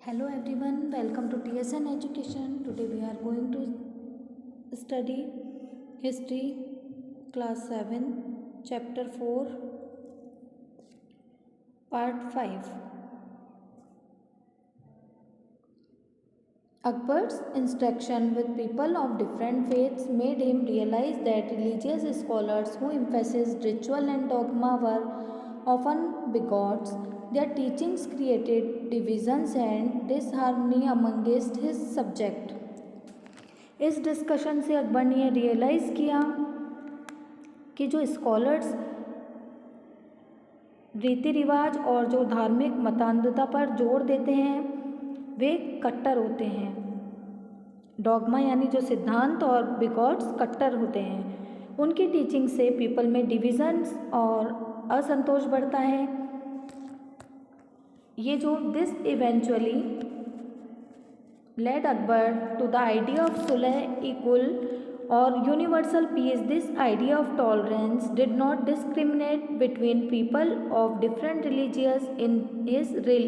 Hello everyone, welcome to TSN Education. Today we are going to study History Class 7, Chapter 4, Part 5. Akbar's interaction with people of different faiths made him realize that religious scholars who emphasized ritual and dogma were often bigots. Their teachings created divisions and disharmony amongst his subject. इस discussion से अकबर ने यह realise किया कि जो scholars रीति रिवाज और जो धार्मिक मतान्धता पर जोर देते हैं वे कट्टर होते हैं। डॉगमा यानी जो सिद्धांत और बिगॉट्स कट्टर होते हैं। उनकी टीचिंग से पीपल में डिविजन्स और असंतोष बढ़ता है। ये जो this eventually led Akbar to the idea of Sulh equal or universal peace. This idea of tolerance did not discriminate between people of different religions in his rule.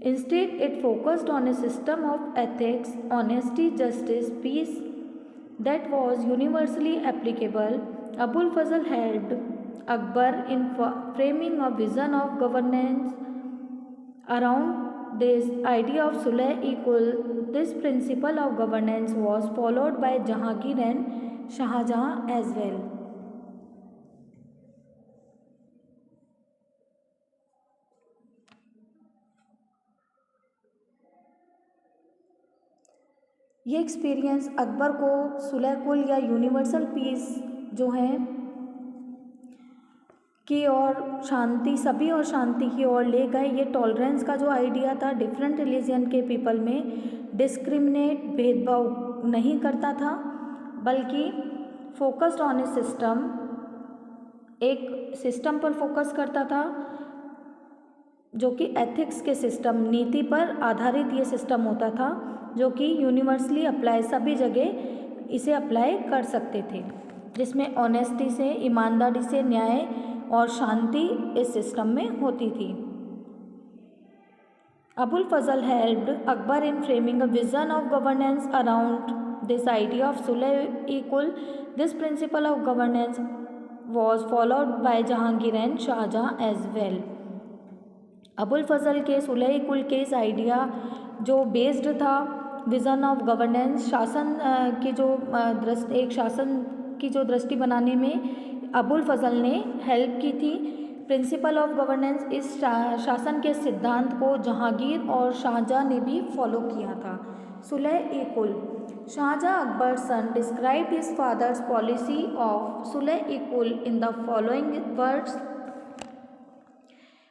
Instead, it focused on a system of ethics, honesty, justice, peace that was universally applicable. Abul Fazl helped Akbar in framing a vision of governance around this idea of Sulh equal. This principle of governance was followed by Jahangir and Shahjahan as well. ये experience Akbar को सुलह कुल या universal peace जो है की और शांति सभी और शांति की ओर ले गए। ये टॉलरेंस का जो आइडिया था डिफरेंट रिलीजन के पीपल में डिस्क्रिमिनेट भेदभाव नहीं करता था बल्कि फोकस्ड ऑन ए सिस्टम एक सिस्टम पर फोकस करता था जो कि एथिक्स के सिस्टम नीति पर आधारित ये सिस्टम होता था जो कि यूनिवर्सली अप्लाई सभी जगह इसे अप्लाई कर सकते थे जिसमें ऑनेस्टी से ईमानदारी से न्याय और शांति इस सिस्टम में होती थी। Abul Fazal helped Akbar in framing a vision of governance around this idea of sulh इक्वल. This principle of governance was followed by Jahangir and Shahjahan as well. Abul Fazal के सुलह इक्वल के इस आइडिया जो बेस्ड था विज़न ऑफ गवर्नेंस शासन की जो एक शासन की जो दृष्टि बनाने में अबुल फजल ने हेल्प की थी. प्रिंसिपल ऑफ गवर्नेंस इस शासन के सिद्धांत को जहांगीर और शाहजहां ने भी फॉलो किया था. सुलह इक्वल. Shahjahan Akbar son described his father's policy of sulh इक्वल in the following words.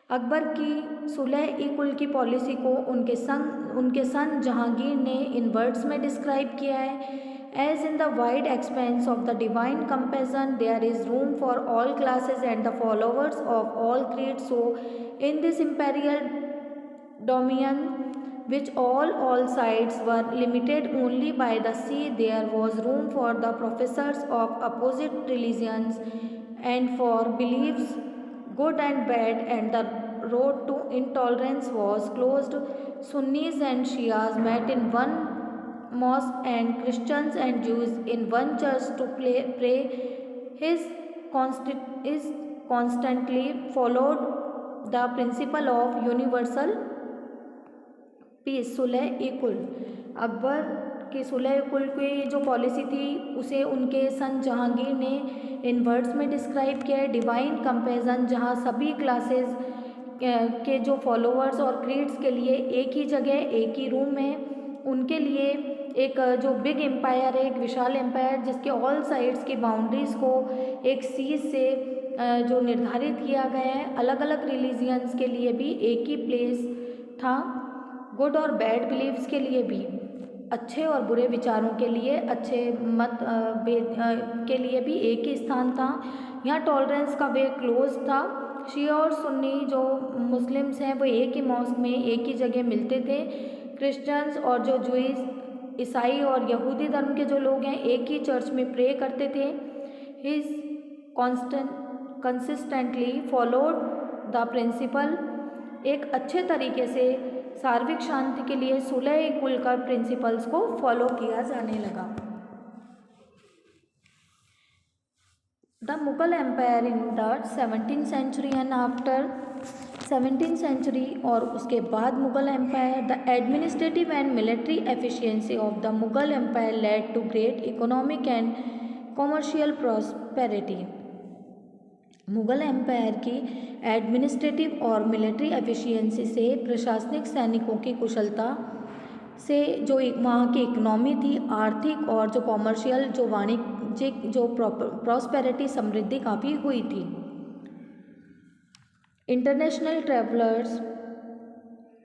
Akbar की सुलह इक्वल की पॉलिसी को उनके सन जहांगीर ने इन वर्ड्स में डिस्क्राइब किया है. As in the wide expanse of the divine compassion, there is room for all classes and the followers of all creeds. So, in this imperial dominion, which all sides were limited only by the sea, there was room for the professors of opposite religions and for beliefs, good and bad, and the road to intolerance was closed. Sunnis and Shias met in one mosque and Christians and Jews in one church to pray. His constantly followed the principle of universal peace. Sulah equal. Akbar की सुलह equal की जो policy थी उसे उनके सन जहांगीर ने इन words में describe किया है. डिवाइन कंपेरिजन जहाँ सभी क्लासेस के जो फॉलोअर्स और क्रीड्स के लिए एक ही जगह एक ही रूम है. उनके लिए एक जो बिग एम्पायर है एक विशाल एम्पायर जिसके ऑल साइड्स की बाउंड्रीज़ को एक सीज से जो निर्धारित किया गया है. अलग अलग रिलीजियंस के लिए भी एक ही प्लेस था. गुड और बैड बिलीव्स के लिए भी अच्छे और बुरे विचारों के लिए अच्छे मत के लिए भी एक ही स्थान था. यहाँ टॉलरेंस का वे क्लोज था. शिया और सुन्नी जो मुस्लिम्स हैं वो एक ही मॉस्क में एक ही जगह मिलते थे. क्रिश्चियंस और जो जूइस ईसाई और यहूदी धर्म के जो लोग हैं एक ही चर्च में प्रे करते थे. His consistently followed the principle. एक अच्छे तरीके से सार्वत्रिक शांति के लिए सुलह कुल का प्रिंसिपल्स को फॉलो किया जाने लगा। The Mughal empire in the 17th century and after 17th century, और उसके बाद Mughal empire, the administrative and military efficiency of the Mughal empire led to great economic and commercial prosperity. Mughal empire की एडमिनिस्ट्रेटिव और मिलिट्री एफिशिएंसी से, प्रशासनिक सैनिकों की कुशलता से जो वहाँ की इकोनॉमी थी, आर्थिक और जो कॉमर्शियल, जो वाणिज्यिक, जो प्रॉस्पेरिटी, समृद्धि काफ़ी हुई थी। International travellers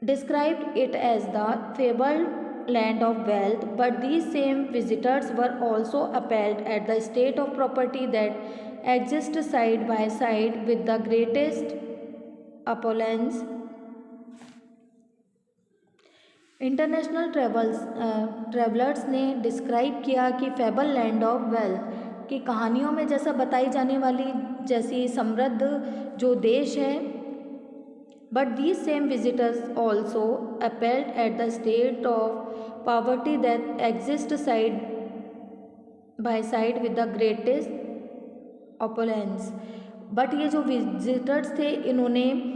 described it as the fabled land of wealth, but these same visitors were also appalled at the state of property that exist side by side with the greatest opulence। International travellers ने describe किया कि fable land of wealth की कहानियों में जैसा बताई जाने वाली जैसी समृद्ध जो देश है, but these same visitors also appalled at the state of poverty that exist side by side with the greatest opulence. But ये जो विजिटर्स थे, इन्होंने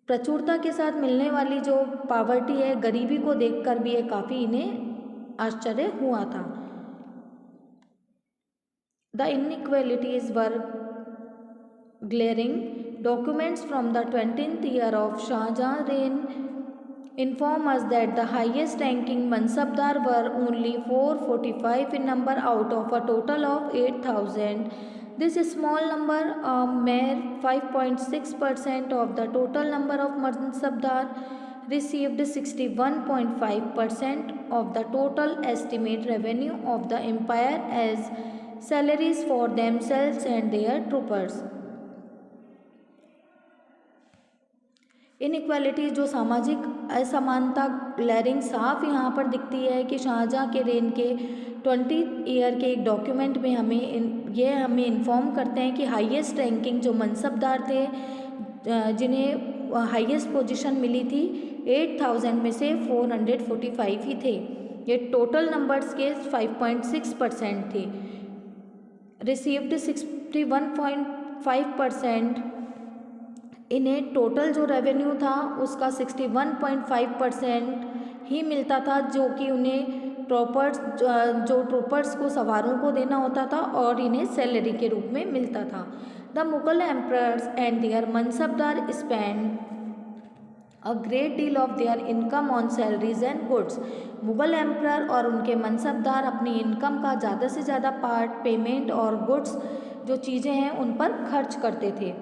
प्रचुरता के साथ मिलने वाली जो पॉवर्टी है, गरीबी को देखकर भी ये काफ़ी इन्हें आश्चर्य हुआ था। The inequalities were glaring. Documents from the 20th year of Shahjahan reign inform us that the highest ranking mansabdar were only 445 in number out of a total of 8,000. This small number, a mere 5.6% of the total number of mansabdar, received 61.5% of the total estimate revenue of the empire as salaries for themselves and their troopers. Inequality, जो सामाजिक असमानता glaring साफ यहाँ पर दिखती है कि शाहजहाँ के रेन के 20th ईयर के एक डॉक्यूमेंट में हमें इन्फॉर्म करते हैं कि हाईएस्ट रैंकिंग जो मनसबदार थे, जिन्हें हाईएस्ट पोजीशन मिली थी, 8,000 में से 445 ही थे। ये टोटल नंबर्स के 5.6% थे। रिसीव्ड 61.5%। इन्हें टोटल जो रेवेन्यू था उसका 61.5% ही मिलता था, जो कि उन्हें ट्रूपर्स को, सवारों को देना होता था और इन्हें सैलरी के रूप में मिलता था। The Mughal emperors and their mansabdar spend a great deal of their income on salaries and goods. Mughal emperor और उनके मनसबदार अपनी इनकम का ज़्यादा से ज़्यादा पार्ट पेमेंट और गुड्स जो चीज़ें हैं उन पर खर्च करते थे।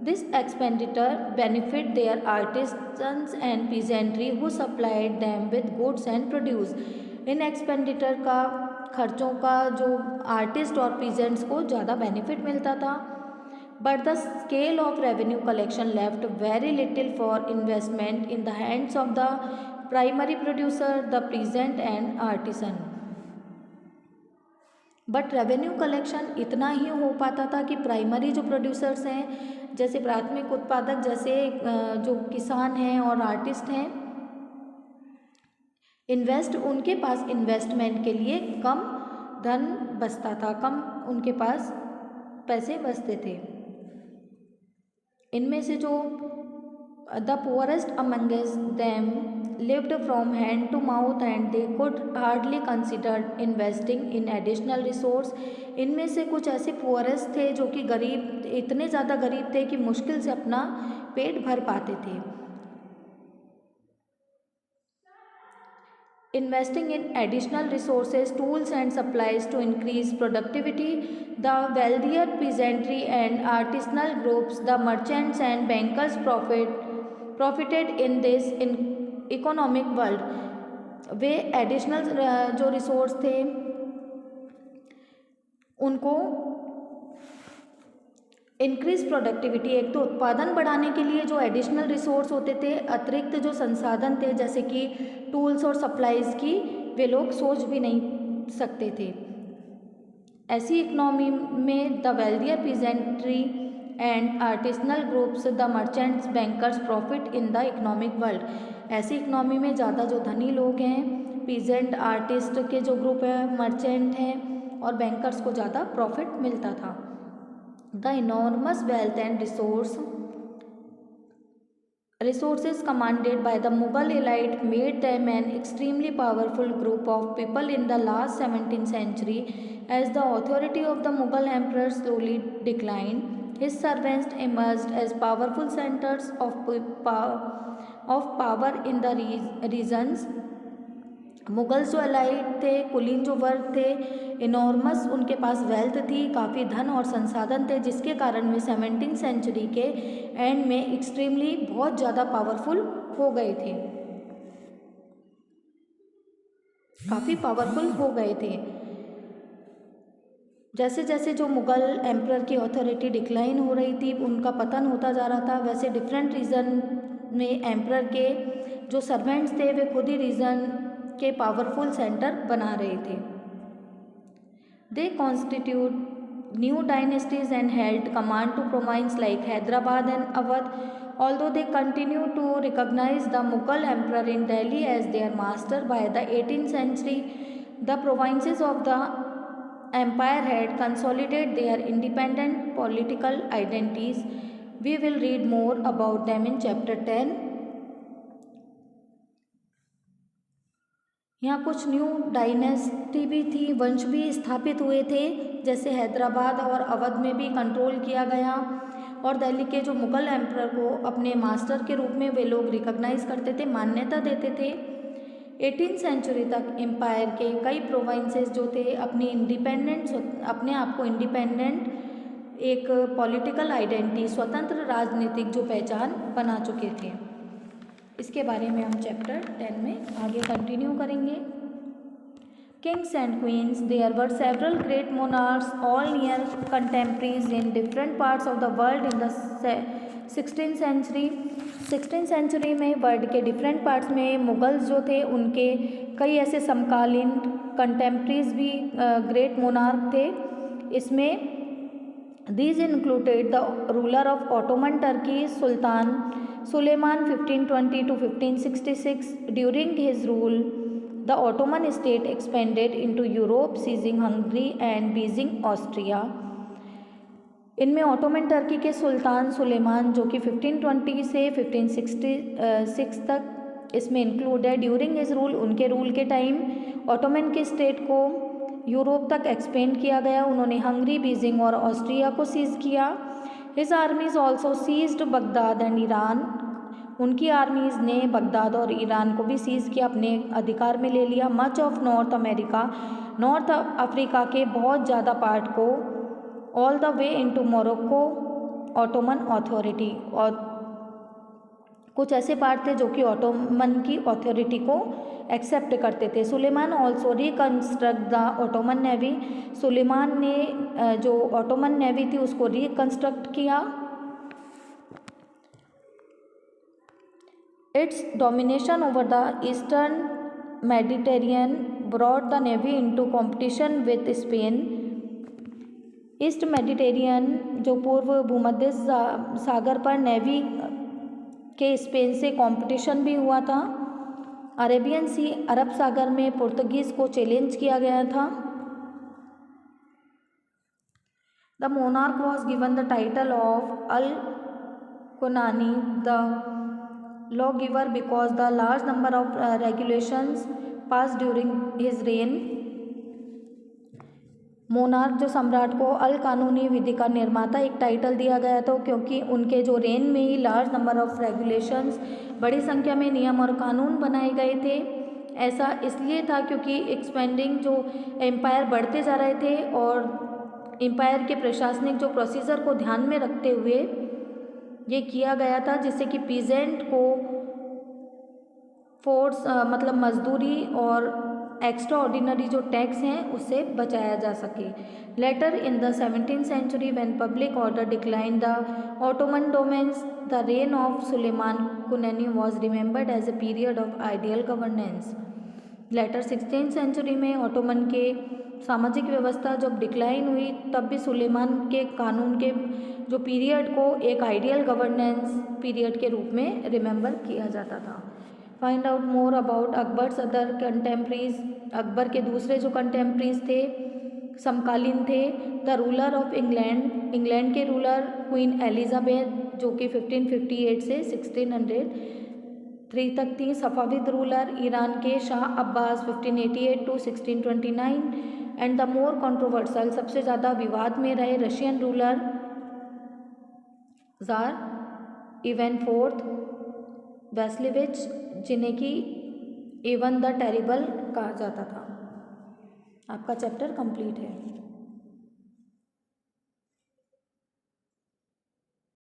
This expenditure benefit their artisans and peasantry who supplied them with goods and produce। In expenditure का, खर्चों का जो आर्टिस्ट और पीजेंट्स को ज़्यादा बेनिफिट मिलता था। But the scale of revenue collection left very little for investment in the hands of the primary producer, the peasant and artisan. But revenue collection इतना ही हो पाता था कि प्राइमरी जो प्रोड्यूसर्स हैं, जैसे प्राथमिक उत्पादक, जैसे जो किसान हैं और आर्टिस्ट हैं, उनके पास इन्वेस्टमेंट के लिए कम धन बचता था, कम उनके पास पैसे बचते थे। इनमें से जो the poorest amongst them lived from hand to mouth and they could hardly consider investing in additional resource। इनमें से कुछ ऐसे पुअरेस्ट थे जो कि गरीब, इतने ज़्यादा गरीब थे कि मुश्किल से अपना पेट भर पाते थे। Investing in additional resources, tools and supplies to increase productivity, the wealthier peasantry and artisanal groups, the merchants and bankers profited in this economic world. Way additional जो रिसोर्स थे उनको इंक्रीज प्रोडक्टिविटी, एक तो उत्पादन बढ़ाने के लिए जो एडिशनल रिसोर्स होते थे, अतिरिक्त जो संसाधन थे जैसे कि टूल्स और सप्लाईज की, वे लोग सोच भी नहीं सकते थे। ऐसी इकोनॉमी में the wealthier peasantry and artisanal groups the merchants bankers profit in the economic world. ऐसी इकनॉमी में ज़्यादा जो धनी लोग हैं, पीजेंट आर्टिस्ट के जो ग्रुप है, मर्चेंट हैं और बैंकर्स को ज़्यादा प्रॉफिट मिलता था। The enormous wealth and resources commanded by the Mughal elite made them an extremely powerful group of people in the last 17th century. As the authority of the Mughal emperor slowly declined, his servants emerged as powerful centers of power in the regions. Mughals जो elite थे, कुलीन जो वर्ग थे, enormous उनके पास wealth थी, काफ़ी धन और संसाधन थे, जिसके कारण वे 17th सेंचुरी के एंड में एक्सट्रीमली बहुत ज़्यादा पावरफुल हो गए थे, काफ़ी पावरफुल हो गए थे। जैसे जैसे जो मुग़ल एम्परर की अथॉरिटी डिक्लाइन हो रही थी, उनका पतन होता जा रहा था, वैसे डिफरेंट रीजन में एम्परर के जो सर्वेंट्स थे वे खुद ही रीजन के पावरफुल सेंटर बना रहे थे। They constitute new dynasties and held command to province like Hyderabad and Awadh, although they continue to recognize the Mughal emperor in Delhi as their master. By the 18th century, the provinces of the empire had consolidated their independent political identities. We will read more about them in chapter 10. यहाँ कुछ new dynasty भी थी, वंश भी स्थापित हुए थे, जैसे हैदराबाद और अवध में भी कंट्रोल किया गया और दिल्ली के जो मुग़ल एम्परर को अपने मास्टर के रूप में वे लोग रिकॉग्नाइज करते थे, मान्यता देते थे। 18th सेंचुरी तक एम्पायर के कई प्रोविंसेस जो थे अपनी अपने आप को इंडिपेंडेंट एक पॉलिटिकल आइडेंटिटी, स्वतंत्र राजनीतिक जो पहचान बना चुके थे। इसके बारे में हम चैप्टर 10 में आगे कंटिन्यू करेंगे। Kings and queens, there were several great monarchs all near contemporaries in different parts of the world in the 16th century. 16th century में वर्ल्ड के डिफरेंट पार्ट्स में मुगल्स जो थे उनके कई ऐसे समकालीन कंटेम्परीज भी ग्रेट मोनार्क थे। इसमें these included the ruler of Ottoman Turkey, Sultan Suleiman 1520 to 1566. During his rule, the Ottoman state expanded into Europe, seizing Hungary and beizing Austria. इनमें ऑटोमन टर्की के सुल्तान सुलेमान जो कि 1520 से 1566 तक इसमें इंक्लूड है। ड्यूरिंग हिज रूल, उनके रूल के टाइम ऑटोमन के स्टेट को यूरोप तक एक्सपेंड किया गया। उन्होंने हंगरी, बीजिंग और ऑस्ट्रिया को सीज किया। His armies also seized Baghdad and Iran. उनकी आर्मीज़ ने बगदाद और ईरान को भी सीज किया, अपने अधिकार में ले लिया। Much of North America, North Africa के बहुत ज़्यादा पार्ट को all the way into Morocco Ottoman authority. और कुछ ऐसे पार्ट थे जो कि ऑटोमन की अथॉरिटी को एक्सेप्ट करते थे। Suleiman also reconstruct the Ottoman navy. Suleiman ने जो ऑटोमन नेवी थी उसको रिकन्स्ट्रक्ट किया। Its domination over the eastern Mediterranean brought the navy into competition with Spain. East Mediterranean जो पूर्व भूमध्य सागर पर नेवी के स्पेन से कंपटीशन भी हुआ था। अरेबियन सी, अरब सागर में पुर्तगीज को चैलेंज किया गया था। The monarch was given the title of al Qanuni the law giver because the large number of regulations pass during his reign. Monarch जो सम्राट को अल कानूनी विधि का निर्माता एक टाइटल दिया गया था, क्योंकि उनके जो रेन में ही लार्ज नंबर ऑफ रेगुलेशंस, बड़ी संख्या में नियम और कानून बनाए गए थे। ऐसा इसलिए था क्योंकि एक्सपेंडिंग जो एम्पायर बढ़ते जा रहे थे और एम्पायर के प्रशासनिक जो प्रोसीजर को ध्यान में रखते हुए ये किया गया था, जिससे कि पीजेंट को फोर्स मतलब मजदूरी और एक्स्ट्रा ऑर्डिनरी जो टैक्स हैं उससे बचाया जा सके। Later in the 17th century when public order decline the Ottoman domains, the reign of Suleiman Qanuni was remembered as a period of ideal governance. Later 16th century में Ottoman के सामाजिक व्यवस्था जब डिक्लाइन हुई तब भी सुलेमान के कानून के जो पीरियड को एक आइडियल गवर्नेंस पीरियड के रूप में रिमेंबर किया जाता था। Find out more about Akbar's other contemporaries. Akbar के दूसरे जो कंटेम्प्रीज थे, समकालीन थे, the ruler of England, England के रूलर क्वीन एलिजाबेथ जो कि 1558 से 1603 तक थी। सफाविद रूलर ईरान के Shah Abbas 1588 to 1629 and the more controversial, सबसे ज़्यादा विवाद में रहे Russian ruler tsar Ivan fourth Vasilyevich, जिन्हें कि इवन द टेरिबल कहा जाता था। आपका चैप्टर कंप्लीट है।